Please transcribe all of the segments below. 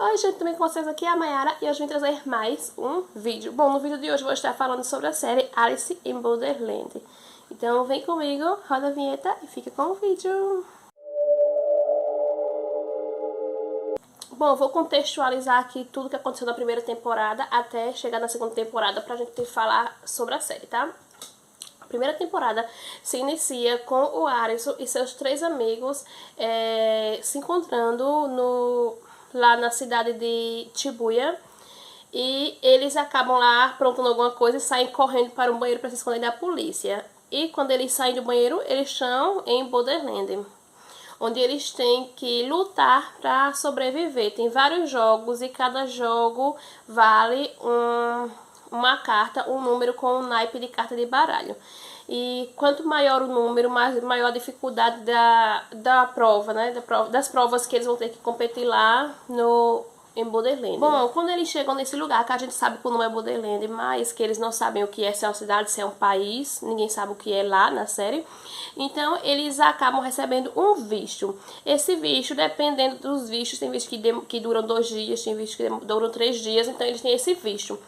Oi gente, também com vocês aqui é a Mayara e hoje vim trazer mais um vídeo. Bom, no vídeo de hoje eu vou estar falando sobre a série Alice in Borderland. Então vem comigo, roda a vinheta e fica com o vídeo. Bom, eu vou contextualizar aqui tudo que aconteceu na primeira temporada até chegar na segunda temporada pra gente falar sobre a série, tá? A primeira temporada se inicia com o Harrison e seus 3 amigos se encontrando lá na cidade de Shibuya. E eles acabam lá aprontando alguma coisa e saem correndo para um banheiro para se esconder da polícia. E quando eles saem do banheiro, eles estão em Borderland, onde eles têm que lutar para sobreviver. Tem vários jogos e cada jogo vale uma carta, um número com um naipe de carta de baralho. E quanto maior o número, maior a dificuldade da prova, né? Das provas que eles vão ter que competir lá em Borderland. Bom, quando eles chegam nesse lugar, que a gente sabe que o nome é Borderland, mas que eles não sabem o que é, se é uma cidade, se é um país, ninguém sabe o que é lá na série. Então, eles acabam recebendo um visto. Esse visto, dependendo dos vistos, tem vistos que duram 2 dias, tem vistos que duram 3 dias, então eles têm esse visto.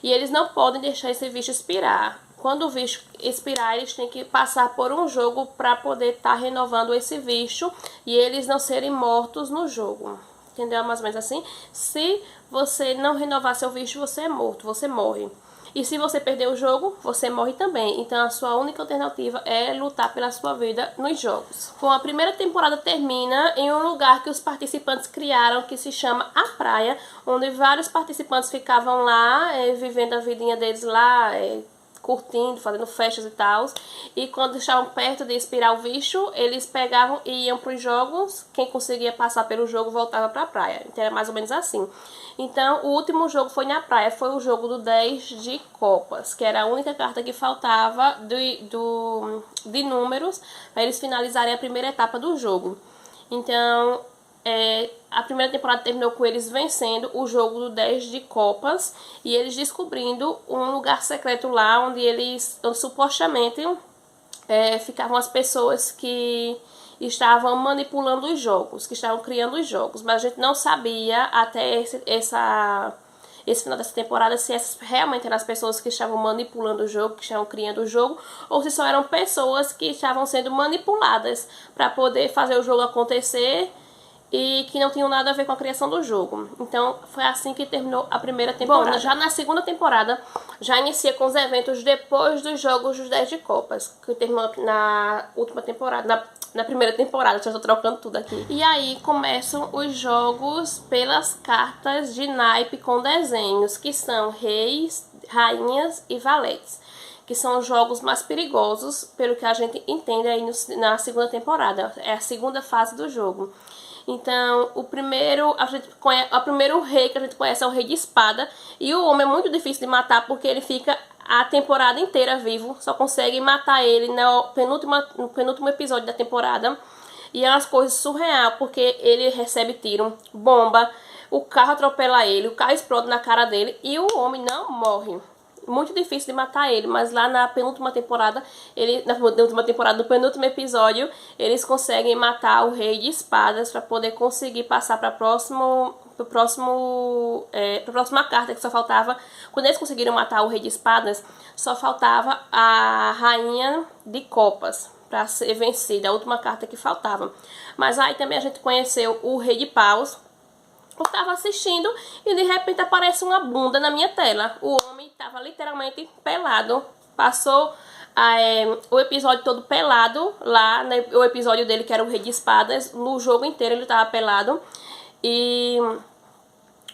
E eles não podem deixar esse visto expirar. Quando o visto expirar, eles têm que passar por um jogo para poder estar renovando esse visto e eles não serem mortos no jogo. Entendeu? Mais ou menos assim. Se você não renovar seu visto, você é morto, você morre. E se você perder o jogo, você morre também. Então a sua única alternativa é lutar pela sua vida nos jogos. Bom, a primeira temporada termina em um lugar que os participantes criaram, que se chama A Praia, onde vários participantes ficavam lá, vivendo a vidinha deles lá, curtindo, fazendo festas e tal. E quando estavam perto de expirar o visto, eles pegavam e iam para os jogos. Quem conseguia passar pelo jogo voltava para a praia. Então era mais ou menos assim. Então o último jogo foi na praia, foi o jogo do 10 de copas, que era a única carta que faltava de números para eles finalizarem a primeira etapa do jogo. Então a primeira temporada terminou com eles vencendo o jogo do 10 de copas e eles descobrindo um lugar secreto lá onde supostamente ficavam as pessoas que estavam manipulando os jogos, que estavam criando os jogos, mas a gente não sabia até esse final dessa temporada se essas realmente eram as pessoas que estavam manipulando o jogo, que estavam criando o jogo, ou se só eram pessoas que estavam sendo manipuladas para poder fazer o jogo acontecer e que não tinham nada a ver com a criação do jogo. Então foi assim que terminou a primeira temporada. Bom, já na segunda temporada já inicia com os eventos depois dos jogos dos 10 de copas, que terminou na última temporada, na primeira temporada, já estou trocando tudo aqui. E aí começam os jogos pelas cartas de naipe com desenhos, que são reis, rainhas e valetes, que são os jogos mais perigosos, pelo que a gente entende aí na segunda temporada. É a segunda fase do jogo. Então, o primeiro rei que a gente conhece é o rei de espada. E o homem é muito difícil de matar porque ele fica a temporada inteira vivo. Só consegue matar ele no penúltimo episódio da temporada. E é umas coisas surreal porque ele recebe tiro, bomba, o carro atropela ele, o carro explode na cara dele e o homem não morre. Muito difícil de matar ele, mas lá na penúltima temporada, no penúltimo episódio, eles conseguem matar o rei de espadas para poder conseguir passar para próxima carta, que só faltava. Quando eles conseguiram matar o rei de espadas, só faltava a rainha de copas para ser vencida, a última carta que faltava. Mas aí também a gente conheceu o rei de paus. Eu estava assistindo e de repente aparece uma bunda na minha tela. O homem estava literalmente pelado. Passou o episódio todo pelado lá, né? O episódio dele que era o rei de espadas. No jogo inteiro ele estava pelado. E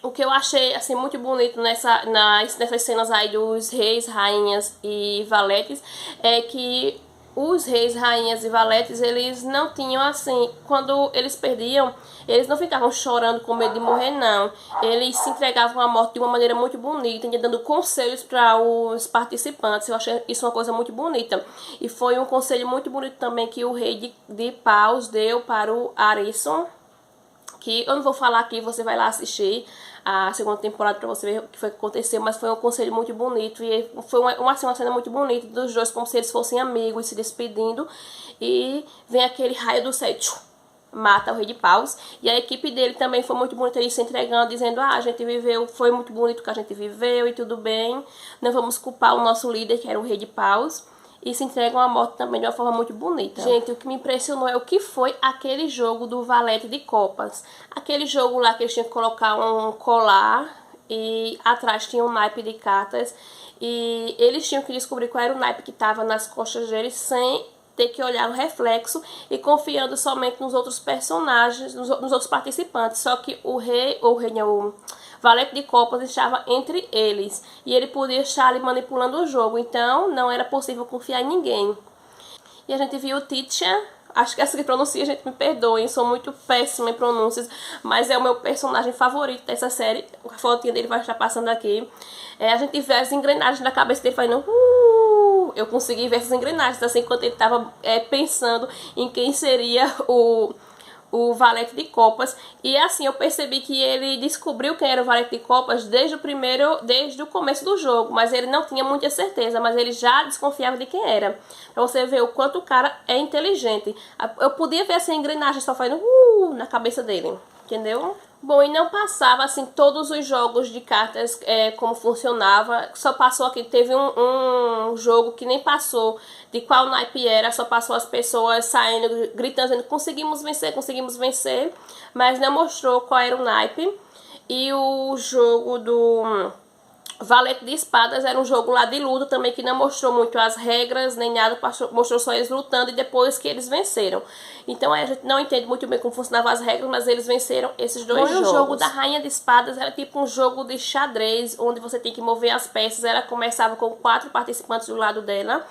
o que eu achei assim muito bonito nessas cenas aí dos reis, rainhas e valetes é que os reis, rainhas e valetes, eles não tinham assim, quando eles perdiam, eles não ficavam chorando com medo de morrer, não. Eles se entregavam à morte de uma maneira muito bonita, dando conselhos para os participantes. Eu achei isso uma coisa muito bonita. E foi um conselho muito bonito também que o rei de paus deu para o Harrison, que eu não vou falar aqui, você vai lá assistir a segunda temporada pra você ver o que foi que aconteceu, mas foi um conselho muito bonito e foi uma cena muito bonita dos dois, como se eles fossem amigos, se despedindo, e vem aquele raio do céu, mata o Rei de Paus. E a equipe dele também foi muito bonita, ele se entregando, dizendo: ah, a gente viveu, foi muito bonito que a gente viveu e tudo bem, não vamos culpar o nosso líder, que era o Rei de Paus. E se entregam à morte também de uma forma muito bonita. Gente, o que me impressionou é o que foi aquele jogo do Valete de Copas. Aquele jogo lá que eles tinham que colocar um colar e atrás tinha um naipe de cartas. E eles tinham que descobrir qual era o naipe que estava nas costas deles sem ter que olhar no reflexo e confiando somente nos outros personagens, nos outros participantes. Só que o Valete de Copas estava entre eles e ele podia estar ali manipulando o jogo, então não era possível confiar em ninguém. E a gente viu o Titia, acho que essa que pronuncia, gente, me perdoem, sou muito péssima em pronúncias, mas é o meu personagem favorito dessa série. A fotinha dele vai estar passando aqui. A gente vê as engrenagens na cabeça dele fazendo eu consegui ver essas engrenagens assim enquanto ele estava pensando em quem seria o Valete de Copas. E assim, eu percebi que ele descobriu quem era o Valete de Copas desde o começo do jogo, mas ele não tinha muita certeza, mas ele já desconfiava de quem era. Pra você ver o quanto o cara é inteligente. Eu podia ver essa engrenagem só fazendo na cabeça dele, entendeu? Bom, e não passava assim todos os jogos de cartas como funcionava. Só passou aqui, teve um jogo que nem passou de qual naipe era, só passou as pessoas saindo, gritando, dizendo conseguimos vencer, mas não mostrou qual era o naipe. E o jogo do Valete de Espadas era um jogo lá de luta também que não mostrou muito as regras nem nada, mostrou só eles lutando e depois que eles venceram. Então a gente não entende muito bem como funcionavam as regras, mas eles venceram esses dois jogos. O jogo da Rainha de Espadas era tipo um jogo de xadrez, onde você tem que mover as peças. Ela começava com 4 participantes do lado dela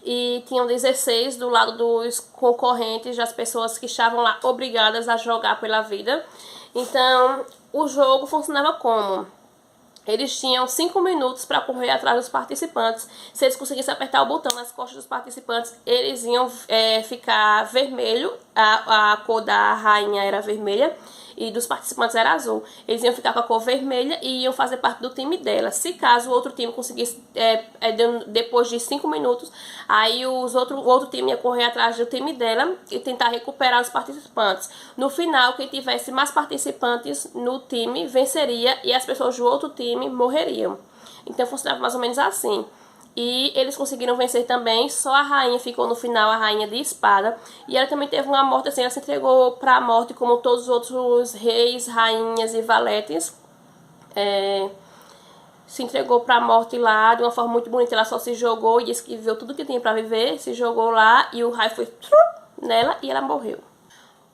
e tinham 16 do lado dos concorrentes, das pessoas que estavam lá obrigadas a jogar pela vida. Então o jogo funcionava como? Eles tinham 5 minutos para correr atrás dos participantes. Se eles conseguissem apertar o botão nas costas dos participantes, eles iam ficar vermelho. A cor da rainha era vermelha e dos participantes era azul. Eles iam ficar com a cor vermelha e iam fazer parte do time dela. Se caso o outro time conseguisse, depois de 5 minutos, aí o outro time ia correr atrás do time dela e tentar recuperar os participantes. No final, quem tivesse mais participantes no time venceria e as pessoas do outro time morreriam. Então funcionava mais ou menos assim. E eles conseguiram vencer também, só a rainha ficou no final, a rainha de espada. E ela também teve uma morte assim, ela se entregou para a morte como todos os outros reis, rainhas e valetes. Se entregou para a morte lá de uma forma muito bonita. Ela só se jogou e disse que viveu tudo que tinha para viver, se jogou lá e o raio foi nela e ela morreu.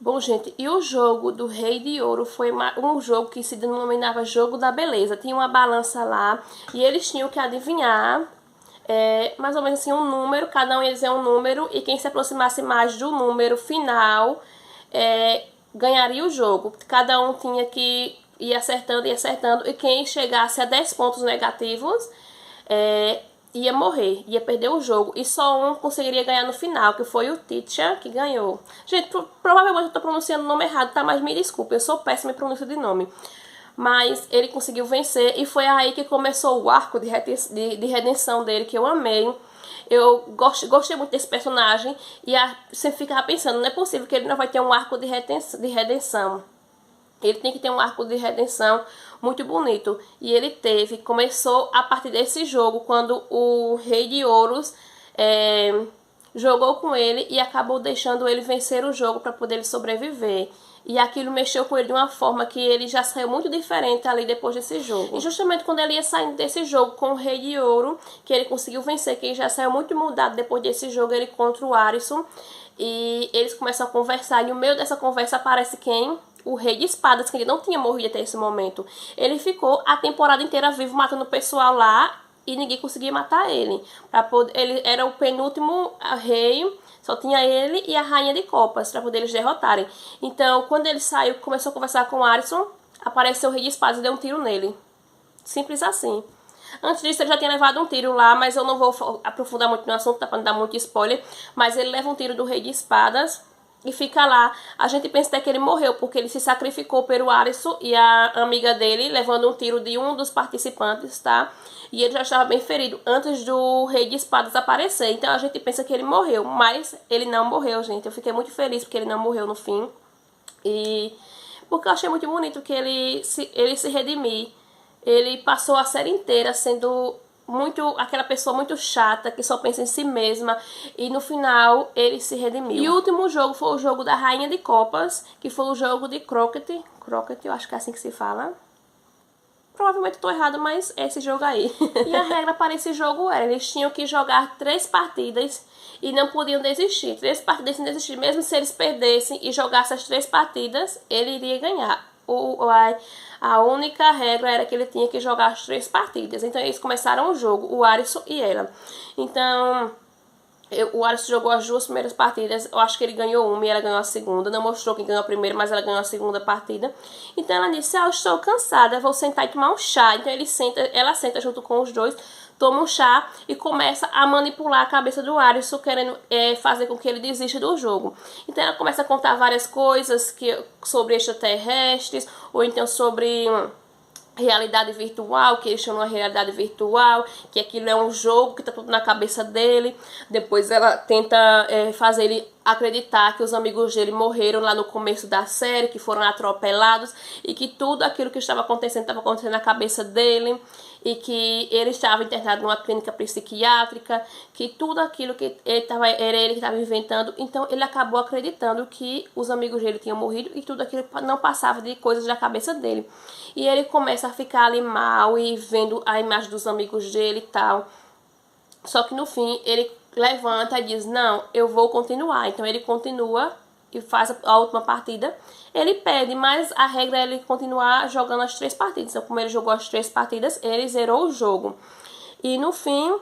Bom, gente, e o jogo do Rei de Ouro foi um jogo que se denominava Jogo da Beleza. Tinha uma balança lá e eles tinham que adivinhar mais ou menos assim um número, cada um ia dizer um número e quem se aproximasse mais do número final ganharia o jogo. Cada um tinha que ir acertando e quem chegasse a 10 pontos negativos ia morrer, ia perder o jogo. E só um conseguiria ganhar no final, que foi o Titia, que ganhou. Gente, provavelmente eu tô pronunciando o nome errado, tá? Mas me desculpe, eu sou péssima em pronúncia de nome. Mas ele conseguiu vencer e foi aí que começou o arco de redenção dele, que eu amei. Eu gostei muito desse personagem e sempre ficava pensando, não é possível que ele não vai ter um arco de redenção. Ele tem que ter um arco de redenção muito bonito. E ele teve, começou a partir desse jogo, quando o Rei de Ouros jogou com ele e acabou deixando ele vencer o jogo para poder ele sobreviver. E aquilo mexeu com ele de uma forma que ele já saiu muito diferente ali depois desse jogo. E justamente quando ele ia saindo desse jogo com o Rei de Ouro, que ele conseguiu vencer, que ele já saiu muito mudado depois desse jogo, ele contra o Arisson. E eles começam a conversar, e no meio dessa conversa aparece quem? O Rei de Espadas, que ele não tinha morrido até esse momento. Ele ficou a temporada inteira vivo, matando o pessoal lá, e ninguém conseguia matar ele. Ele era o penúltimo rei, só tinha ele e a Rainha de Copas, para poder eles derrotarem. Então, quando ele saiu, começou a conversar com o Arisson, apareceu o Rei de Espadas e deu um tiro nele. Simples assim. Antes disso, ele já tinha levado um tiro lá, mas eu não vou aprofundar muito no assunto, tá, para não dar muito spoiler. Mas ele leva um tiro do Rei de Espadas e fica lá. A gente pensa até que ele morreu, porque ele se sacrificou pelo Arisson e a amiga dele, levando um tiro de um dos participantes, tá? E ele já estava bem ferido antes do Rei de Espadas aparecer. Então a gente pensa que ele morreu, mas ele não morreu, gente. Eu fiquei muito feliz porque ele não morreu no fim. E porque eu achei muito bonito que ele se redimir. Ele passou a série inteira sendo aquela pessoa muito chata, que só pensa em si mesma, e no final ele se redimiu. E o último jogo foi o jogo da Rainha de Copas, que foi o jogo de croquet. Croquet, eu acho que é assim que se fala. Provavelmente estou errado, mas é esse jogo aí. E a regra para esse jogo era, eles tinham que jogar 3 partidas e não podiam desistir. 3 partidas sem desistir, mesmo se eles perdessem e jogassem as 3 partidas, ele iria ganhar. A única regra era que ele tinha que jogar as 3 partidas. Então eles começaram o jogo, o Alisson e ela. Então o Alisson jogou as 2 primeiras partidas. Eu acho que ele ganhou uma e ela ganhou a segunda. Não mostrou quem ganhou a primeira, mas ela ganhou a segunda partida. Então ela disse, eu estou cansada, vou sentar e tomar um chá. Então ela senta junto com os dois, toma um chá e começa a manipular a cabeça do Alisson, querendo fazer com que ele desista do jogo. Então ela começa a contar várias coisas sobre extraterrestres, ou então sobre realidade virtual, que eles chamam de realidade virtual, que aquilo é um jogo que tá tudo na cabeça dele. Depois ela tenta fazer ele acreditar que os amigos dele morreram lá no começo da série, que foram atropelados, e que tudo aquilo que estava acontecendo na cabeça dele, e que ele estava internado numa clínica psiquiátrica, que tudo aquilo que era ele que estava inventando. Então ele acabou acreditando que os amigos dele tinham morrido e tudo aquilo não passava de coisas da cabeça dele. E ele começa a ficar ali mal e vendo a imagem dos amigos dele e tal. Só que no fim ele levanta e diz, não, eu vou continuar. Então ele continua e faz a última partida. Ele perde, mas a regra é ele continuar jogando as 3 partidas. Então como ele jogou as 3 partidas, ele zerou o jogo. E no fim,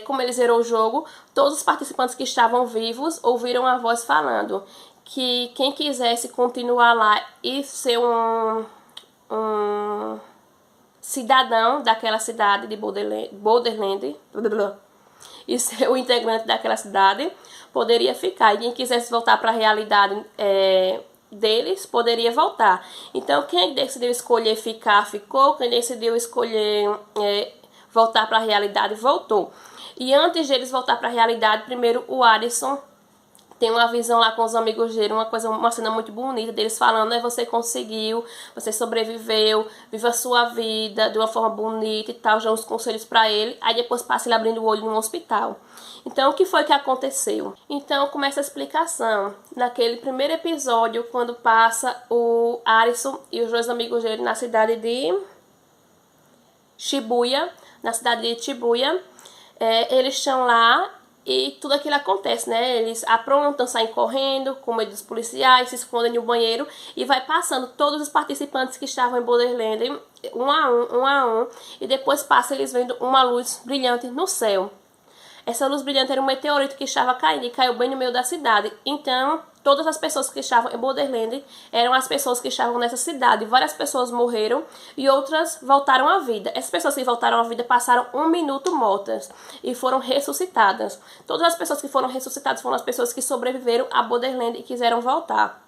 como ele zerou o jogo, todos os participantes que estavam vivos ouviram a voz falando que quem quisesse continuar lá e ser um cidadão daquela cidade de Borderland e ser o integrante daquela cidade, poderia ficar. E quem quisesse voltar para a realidade deles, poderia voltar. Então, quem decidiu escolher ficar, ficou. Quem decidiu escolher voltar para a realidade, voltou. E antes de eles voltar para a realidade, primeiro o Alisson tem uma visão lá com os amigos dele, uma cena muito bonita deles falando, você conseguiu, você sobreviveu, viva a sua vida de uma forma bonita e tal, já uns conselhos pra ele. Aí depois passa ele abrindo o olho no hospital. Então o que foi que aconteceu? Então começa a explicação. Naquele primeiro episódio, quando passa o Alisson e os 2 amigos dele na cidade de Shibuya, eles estão lá. E tudo aquilo acontece, né? Eles aprontam, saem correndo, com medo dos policiais, se escondem no banheiro e vai passando todos os participantes que estavam em Borderland, um a um, e depois passa eles vendo uma luz brilhante no céu. Essa luz brilhante era um meteorito que estava caindo e caiu bem no meio da cidade. Então, todas as pessoas que estavam em Borderland eram as pessoas que estavam nessa cidade. Várias pessoas morreram e outras voltaram à vida. Essas pessoas que voltaram à vida passaram 1 minuto mortas e foram ressuscitadas. Todas as pessoas que foram ressuscitadas foram as pessoas que sobreviveram a Borderland e quiseram voltar.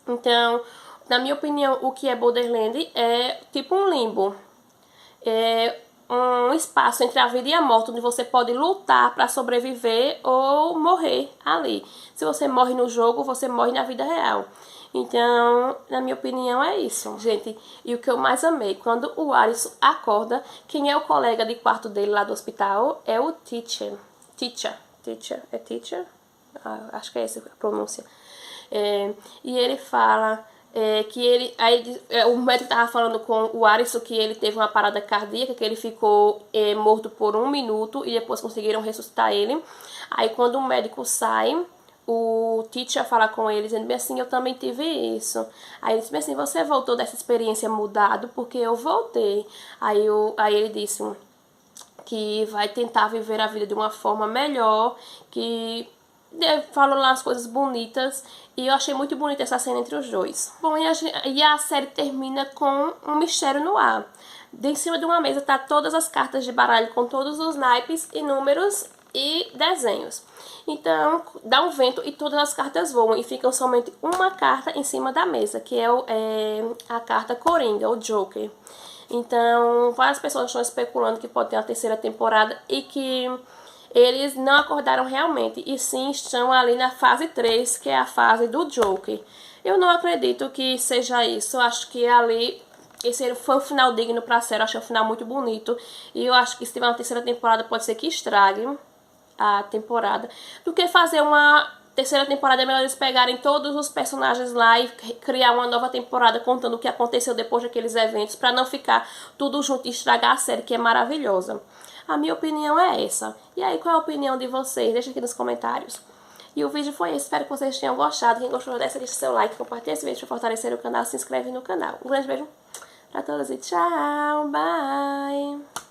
Então, na minha opinião, o que é Borderland é tipo um limbo. É um espaço entre a vida e a morte, onde você pode lutar para sobreviver ou morrer ali. Se você morre no jogo, você morre na vida real. Então, na minha opinião, é isso, gente. E o que eu mais amei, quando o Alisson acorda, quem é o colega de quarto dele lá do hospital é o Teacher. É Teacher? Acho que é essa a pronúncia. E ele fala... o médico tava falando com o Alisson que ele teve uma parada cardíaca, que ele ficou morto por 1 minuto e depois conseguiram ressuscitar ele. Aí quando o médico sai, o Teacher fala com ele, dizendo bem assim, eu também tive isso. Aí ele disse bem assim, você voltou dessa experiência mudado? Porque eu voltei. Aí ele disse que vai tentar viver a vida de uma forma melhor, que falou lá as coisas bonitas. E eu achei muito bonita essa cena entre os dois. Bom, e a série termina com um mistério no ar. Em cima de uma mesa tá todas as cartas de baralho com todos os naipes e números e desenhos. Então, dá um vento e todas as cartas voam e ficam somente uma carta em cima da mesa, que é a carta Coringa, o Joker. Então, várias pessoas estão especulando que pode ter uma 3ª temporada e que eles não acordaram realmente, e sim estão ali na fase 3, que é a fase do Joker. Eu não acredito que seja isso. Eu acho que ali esse foi um final digno pra série. Eu achei um final muito bonito. E eu acho que se tiver uma terceira temporada, pode ser que estrague a temporada. Do que fazer uma terceira temporada, é melhor eles pegarem todos os personagens lá e criar uma nova temporada contando o que aconteceu depois daqueles eventos, pra não ficar tudo junto e estragar a série, que é maravilhosa. A minha opinião é essa. E aí, qual é a opinião de vocês? Deixa aqui nos comentários. E o vídeo foi esse, espero que vocês tenham gostado. Quem gostou, deixa seu like, compartilha esse vídeo para fortalecer o canal, se inscreve no canal. Um grande beijo pra todos e tchau, bye!